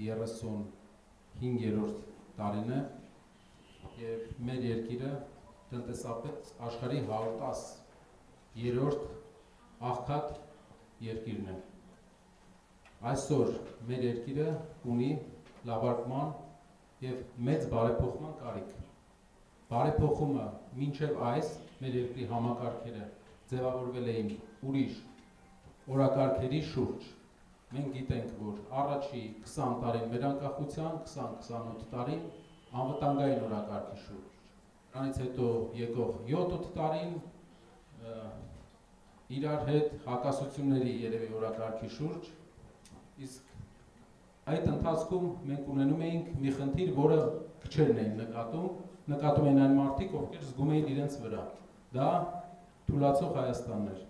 35-րդ տարին է եւ մեր երկիրը տնտեսապես աշխարհի 110-րդ աղքատ երկիրն է։ Այսօր մեր երկիրը ունի լավարկման եւ մեծ բարեփոխման կարիք։ Բարեփոխումը մինչև այս մեր երկրի համակարգերը ձևավորվել էին ուրիշ օրակարգերի շուրջ։ Մենք գիտենք, որ առաջի 20 տարին մեր անկախության, 20-28 տարին անվտանգային օրակարգի շուրջ։ Դրանից հետո եկող 7-8 տարին իրար հետ հակասությունների երևի օրակարգի շուրջ, իսկ այդ ընթացքում մենք ունենում էինք մի խնդիր, որը քչերն էին նկատում էին այն մարդիկ, ովքեր զգում էին իրենց վրա։ Դա թուլացող Հայաստանն էր։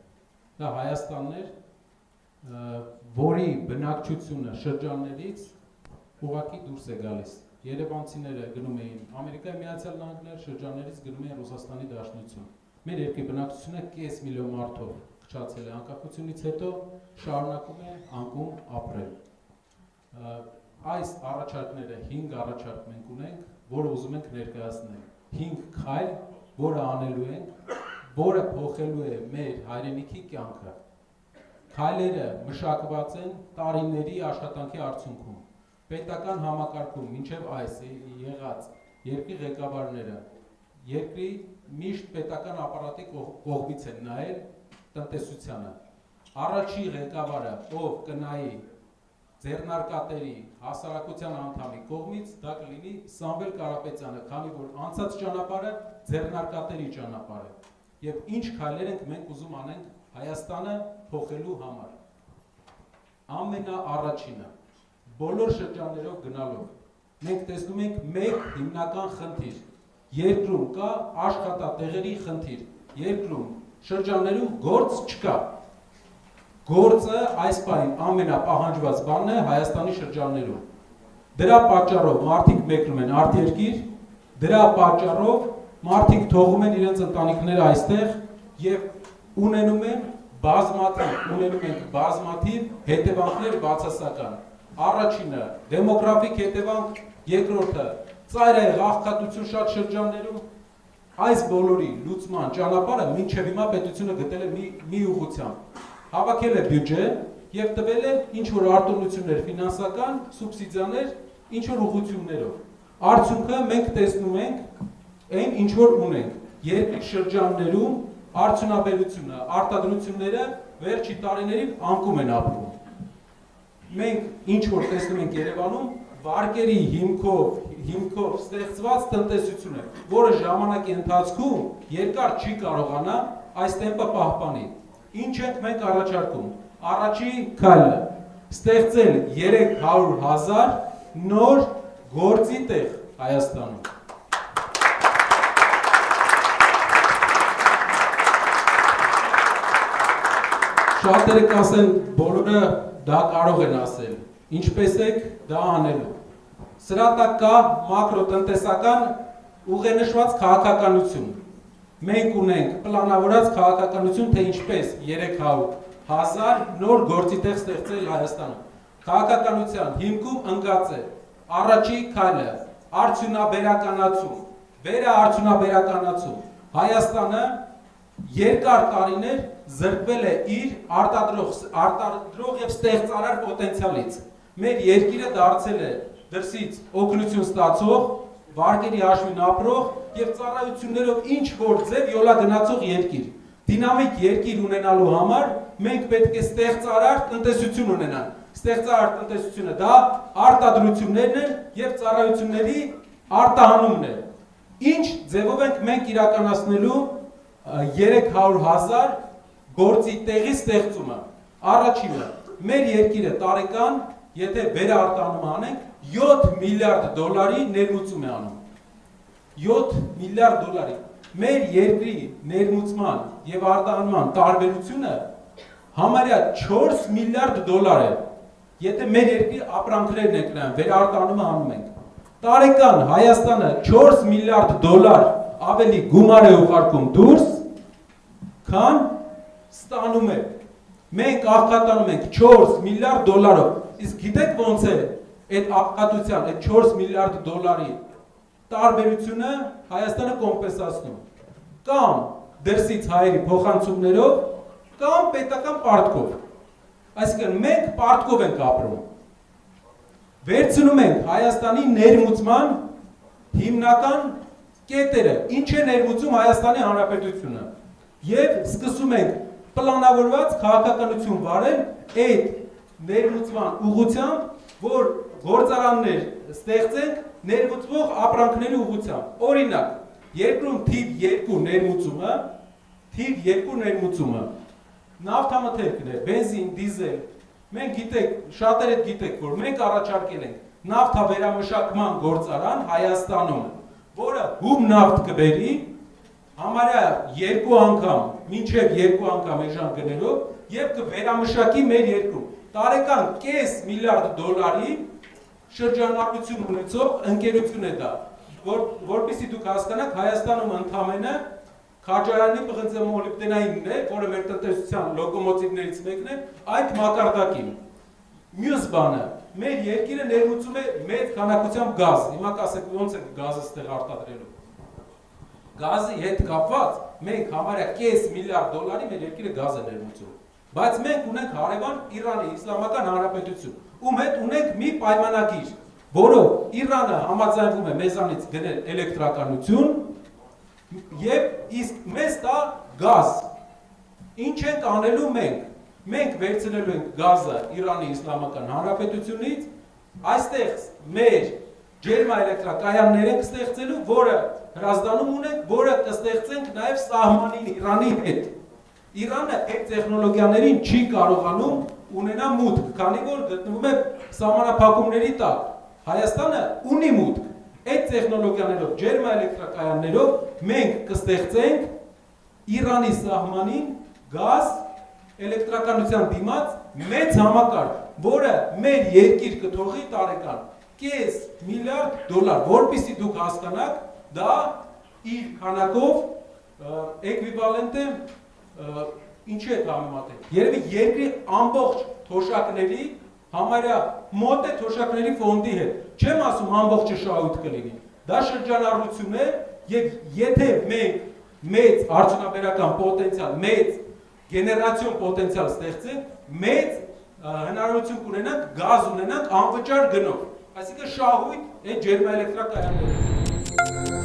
Դա Հայաստանն էր, որի բնակչությունը շրջաններից ուղղակի դուրս է գալիս։ Երևանցիները գնում էին Ամերիկայի Միացյալ Նահանգներ, շրջաններից գնում էին Ռուսաստանի Դաշնություն։ Մեր երկրի բնակչությունը կես միլիոն մարդով քչացել է անկախությունից հետո, շարունակում է անկում ապրել։ Այս առաջարկները 5 առաջարկ մենք ունենք, որը ուզում ենք ներկայացնել։ 5 քայլ, որը անելու ենք, որը փոխելու է մեր հայրենիքի կյանքը։ Քայլերը մշակված են տարիների աշխատանքի արդյունքում։ Պետական համակարգում մինչև այս եղած երկրի ղեկավարները երկրի միշտ պետական ապարատի կողմից են նայել տնտեսությանը։ Առաջի ղեկավարը, ով կնայի ձեռնարկատերի հասարակության անդամի կողմից, դա կլինի Սամվել Կարապետյանը, քանի որ անցած ճանապարհը ձեռնարկատերի ճանապարհ է։ Եվ ինչ քայլեր ենք մենք ուզում անենք Հայաստանը փոխելու համար։ Ամենաառաջինը, բոլոր շրջաններով գնալով, մենք տեսնում ենք մեկ հիմնական խնդիր։ Երկրում կա աշխատատեղերի խնդիր։ Երկրում շրջաններում գործ չկա։ Գործը այս պահին ամենապահանջված բանն է Հայաստանի շրջաններում։ Դրա պատճառով մարդիկ մեկնում են արտերկիր, դրա պատճառով մարդիկ թողում են իրենց ընտանիքները այստեղ եւ ունենում են բազմաթիվ հետևանքներ բացասական։ Առաջինը դեմոգրաֆիկ հետևանք, երկրորդը ծայրահեղ աղքատություն շատ շրջաններում։ Այս բոլորի լուծման ճանապարհը մինչև հիմա պետությունը գտել է մի ուղղությամբ։ Հավաքել է բյուջե եւ տվել է ինչ որ արտոնություններ, ֆինանսական սուբսիդիաներ, ինչ որ ուղղություններով։ Արդյունքը մենք տեսնում ենք այն ինչ որ ունենք։ Երկրի շրջաններում արդյունաբերությունը, արտադրությունները վերջի տարիներին անկում են ապրում։ Մենք ինչ որ տեսնում ենք Երևանում, վարկերի հիմքով ստեղծված տնտեսություն է, որը ժամանակի ընթացքում երկար չի կարողանա այս տեմպը պահպանի։ Ինչ ենք մենք առաջարկում։ Առաջի քայլը ստեղծել 300,000 նոր գործի տեղ Հայաստանում։ Շատերը կասեն, բոլորը դա կարող են ասել, ինչպես եք դա անելու։ Սրա տակ կա մակրոտնտեսական ուղենշված քաղաքականություն։ Մենք ունենք պլանավորած քաղաքականություն, թե ինչպես 300,000 նոր գործի տեղ ստեղծել Հայաստանում։ Քաղաքականության հիմքում ընկած է առաջի քայլը արդյունաբերականացում, վերաարդյունաբերականացում։ Հայաստանը երկար տարիներ զրկվել է իր արտադրող եւ ստեղծարար պոտենցիալից։ Մեր երկիրը դարձել է դրսից օգնություն ստացող, վարկերի հաշվին ապրող եւ ծառայություններով ինչ որ ձև յոլա գնացող երկիր։ Դինամիկ երկիր ունենալու համար մենք պետք է ստեղծարար տնտեսություն ունենանք։ Ստեղծարար տնտեսությունը դա արտադրություններն են եւ ծառայությունների արտահանումն է։ Ինչ ձևով ենք մենք իրականացնելու 300,000 գործի տեղի ստեղծումը։ Առաջինը, մեր երկիրը տարեկան, եթե վերարտանում անենք, $7 միլիարդ ներմուծում է անում։ $7 միլիարդ։ Մեր երկրի ներմուծման եւ արտահանման տարբերությունը համարյա $4 միլիարդ է։ Եթե մեր երկրի ապրանքներն ենք նրան վերարտանումը անում ենք։ Տարեկան Հայաստանը $4 միլիարդ ավելի գումար է ուղարկում դուրս, քան ստանում է։ Մենք աղքատանում ենք $4 միլիարդ։ Իսկ գիտեք ոնց է այդ ապկատության, այդ 4 միլիարդ դոլարի տարբերությունը Հայաստանը կոմպենսացնում։ Կամ դրսից հայերի փոխանցումներով, կամ պետական պարտքով։ Այսինքն մենք պարտքով ենք ապրում։ Վերցնում ենք Հայաստանի ներմուծման հիմնական կետերը, ինչ է ներմուծում Հայաստանի Հանրապետությունը, եւ սկսում ենք պլանավորված քաղաքականություն վարել այդ ներմուծման ուղղությամբ, որ գործարաններ ստեղծենք ներմուծվող ապրանքների ուղղությամբ։ Օրինակ, երկրում թիվ 2 ներմուծումը, նավթամթերքներ, բենզին, դիզել, մենք գիտեք, շատերը գիտեք, որ մենք առաջարկել ենք նավթավերամշակման գործարան Հայաստանում, որը հում նավթ կբերի, համարյա 2 անգամ, մինչև 2 անգամ էժան գներով, եւ կվերամշակի մեր երկրում։ Տարեկան կես միլիարդ դոլարի շրջանառություն ունեցող ընկերություն է դա, որպեսզի դուք հասկանաք, Հայաստանում ընդամենը Քաջարյանի պղնձեմոլիբդենայինն է, որը մեր տնտեսության լոկոմոտիվներից մեկն է, այդ մակարդակին։ Մյուս բանը, մեր երկիրը ներմուծում է մեծ քանակությամբ գազ։ Հիմա կասեք, ոնց է գազը ստեղ արտադրելու։ Գազի հետ կապված մենք համարյա կես միլիարդ դոլարի մեր երկիրը գազ է ներմուծում։ Բայց մենք ունենք հարևան Իրանի Իսլամական Հանրապետություն, ում հետ ունենք մի պայմանագիր, որով Իրանը համաձայնվում է մեզանից գնել էլեկտրականություն եւ իսկ մեզ տա գազ։ Ինչ ենք անելու մենք։ Մենք վերցնելու ենք գազը Իրանի Իսլամական Հանրապետությունից, այստեղ մեր ջերմաէլեկտրակայաններ ենք ստեղծելու, որը հրազդանում ունենք, որը կստեղծենք նաև սահմանին Իրանի հետ։ Իրանը այդ տեխնոլոգիաներին չի կարողանում ունենա մուտք, քանի որ գտնվում է սահմանափակումների տակ։ Հայաստանը ունի մուտք։ Այդ տեխնոլոգիաներով, ջերմաէլեկտրակայաններով մենք կստեղծենք Իրանի սահմանին գազ էլեկտրականության դիմաց մեծ համակարգ, որը մեր երկիր կթողի տարեկան կես միլիարդ դոլար, որպեսզի դուք հասկանաք, դա իր քանակով էկվիվալենտ է ինչի է համեմատել։ Երևի երկրի ամբողջ թոշակների համարյա մոտ է թոշակների ֆոնդի հետ։ Չեմ ասում ամբողջը շահույթ կլինի։ Դա շրջանառություն է եւ եթե մենք մեծ արդյունաբերական պոտենցիալ, մեծ գեներացիոն պոտենցիալ ստեղծենք, մեծ հնարավորություն կունենանք գազ ունենանք անվճար գնով։ Այսինքն շահույթ այդ ջերմաէլեկտրակայանները։